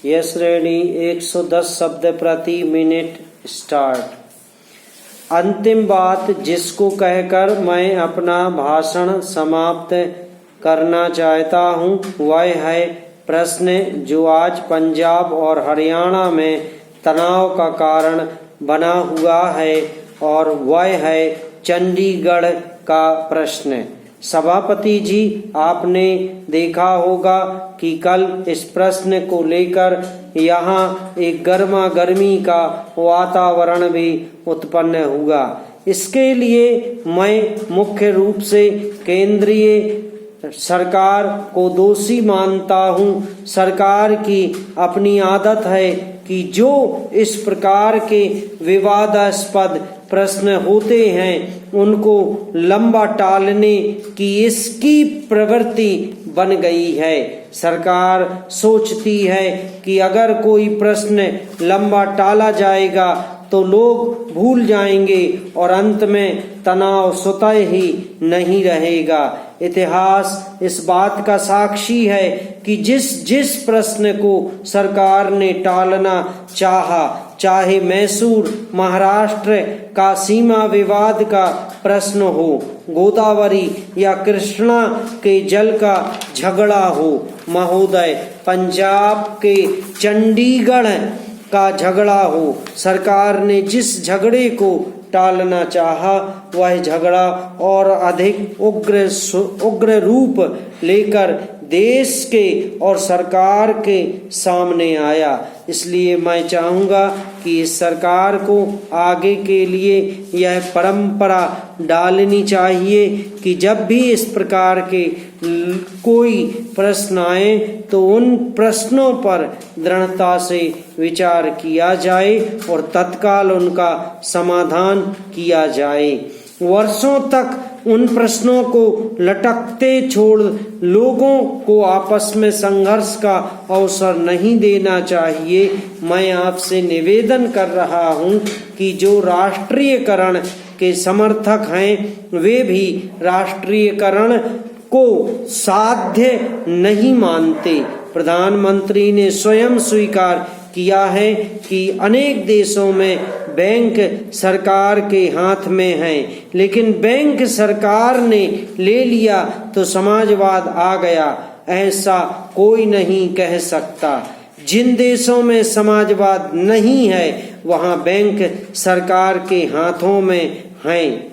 Yes ready 110 शब्द प्रति minute start. अंतिम बात जिसको कहकर मैं अपना भाषण समाप्त करना चाहता हूँ वह है प्रश्न जो आज पंजाब और हरियाणा में तनाव का कारण बना हुआ है और वह है चंडीगढ़ का प्रश्न। सभापति जी, आपने देखा होगा कि कल इस प्रश्न को लेकर यहाँ एक गर्मा गर्मी का वातावरण भी उत्पन्न हुआ। इसके लिए मैं मुख्य रूप से केंद्रीय सरकार को दोषी मानता हूँ। सरकार की अपनी आदत है कि जो इस प्रकार के विवादास्पद प्रश्न होते हैं उनको लंबा टालने की इसकी प्रवृत्ति बन गई है। सरकार सोचती है कि अगर कोई प्रश्न लंबा टाला जाएगा तो लोग भूल जाएंगे और अंत में तनाव स्वतः ही नहीं रहेगा। इतिहास इस बात का साक्षी है कि जिस प्रश्न को सरकार ने टालना चाहा, चाहे मैसूर महाराष्ट्र का सीमा विवाद का प्रश्न हो, गोदावरी या कृष्णा के जल का झगड़ा हो, महोदय पंजाब के चंडीगढ़ का झगड़ा हो, सरकार ने जिस झगड़े को टालना चाहा वह झगड़ा और अधिक उग्र रूप लेकर देश के और सरकार के सामने आया। इसलिए मैं चाहूँगा कि इस सरकार को आगे के लिए यह परंपरा डालनी चाहिए कि जब भी इस प्रकार के कोई प्रश्न आए तो उन प्रश्नों पर दृढ़ता से विचार किया जाए और तत्काल उनका समाधान किया जाए। वर्षों तक उन प्रश्नों को लटकते छोड़ लोगों को आपस में संघर्ष का अवसर नहीं देना चाहिए। मैं आपसे निवेदन कर रहा हूं कि जो राष्ट्रीयकरण के समर्थक हैं वे भी राष्ट्रीयकरण को साध्य नहीं मानते। प्रधानमंत्री ने स्वयं स्वीकार किया है कि अनेक देशों में बैंक सरकार के हाथ में हैं, लेकिन बैंक सरकार ने ले लिया तो समाजवाद आ गया, ऐसा कोई नहीं कह सकता। जिन देशों में समाजवाद नहीं है वहां बैंक सरकार के हाथों में हैं।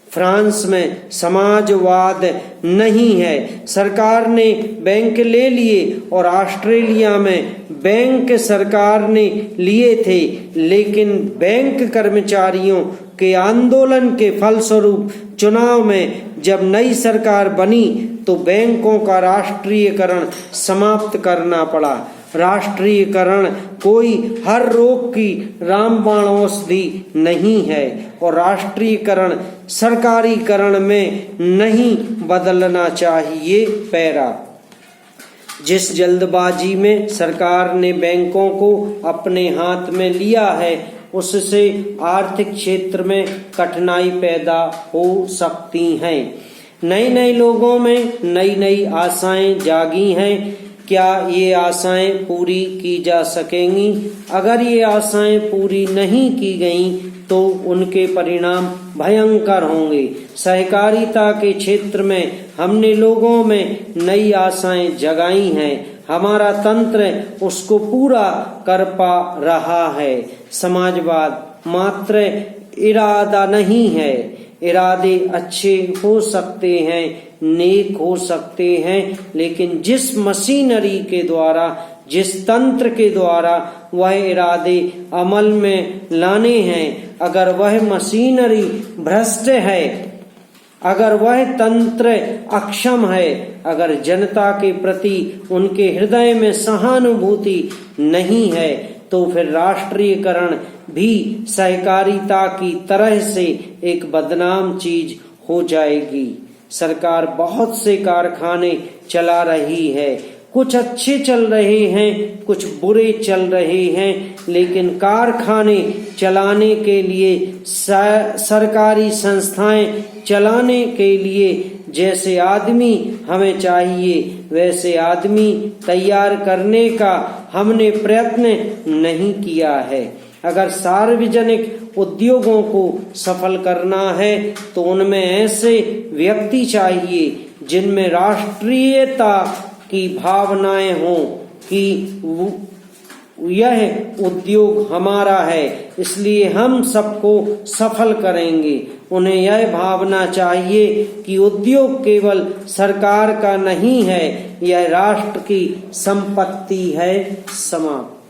फ्रांस में समाजवाद नहीं है, सरकार ने बैंक ले लिए, और ऑस्ट्रेलिया में बैंक सरकार ने लिए थे, लेकिन बैंक कर्मचारियों के आंदोलन के फलस्वरूप चुनाव में जब नई सरकार बनी तो बैंकों का राष्ट्रीयकरण समाप्त करना पड़ा। राष्ट्रीयकरण कोई हर रोग की रामबाण औषधि नहीं है और राष्ट्रीयकरण सरकारीकरण में नहीं बदलना चाहिए। पैरा जिस जल्दबाजी में सरकार ने बैंकों को अपने हाथ में लिया है उससे आर्थिक क्षेत्र में कठिनाई पैदा हो सकती हैं। नए लोगों में नई आशाएं जागी हैं। क्या ये आशाएं पूरी की जा सकेंगी? अगर ये आशाएं पूरी नहीं की गईं तो उनके परिणाम भयंकर होंगे। सहकारिता के क्षेत्र में हमने लोगों में नई आशाएं जगाई हैं। हमारा तंत्र उसको पूरा कर पा रहा है। समाजवाद मात्र इरादा नहीं है, इरादे अच्छे हो सकते हैं, नेक हो सकते हैं, लेकिन जिस मशीनरी के द्वारा, जिस तंत्र के द्वारा वह इरादे अमल में लाने हैं, अगर वह मशीनरी भ्रष्ट है, अगर वह तंत्र अक्षम है, अगर जनता के प्रति उनके हृदय में सहानुभूति नहीं है तो फिर राष्ट्रीयकरण भी सहकारिता की तरह से एक बदनाम चीज हो जाएगी। सरकार बहुत से कारखाने चला रही है, कुछ अच्छे चल रहे हैं, कुछ बुरे चल रहे हैं, लेकिन कारखाने चलाने के लिए, सरकारी संस्थाएं चलाने के लिए जैसे आदमी हमें चाहिए वैसे आदमी तैयार करने का हमने प्रयत्न नहीं किया है। अगर सार्वजनिक उद्योगों को सफल करना है तो उनमें ऐसे व्यक्ति चाहिए जिनमें राष्ट्रीयता की भावनाएं हों कि यह उद्योग हमारा है, इसलिए हम सबको सफल करेंगे। उन्हें यह भावना चाहिए कि उद्योग केवल सरकार का नहीं है, यह राष्ट्र की संपत्ति है। समाप्त।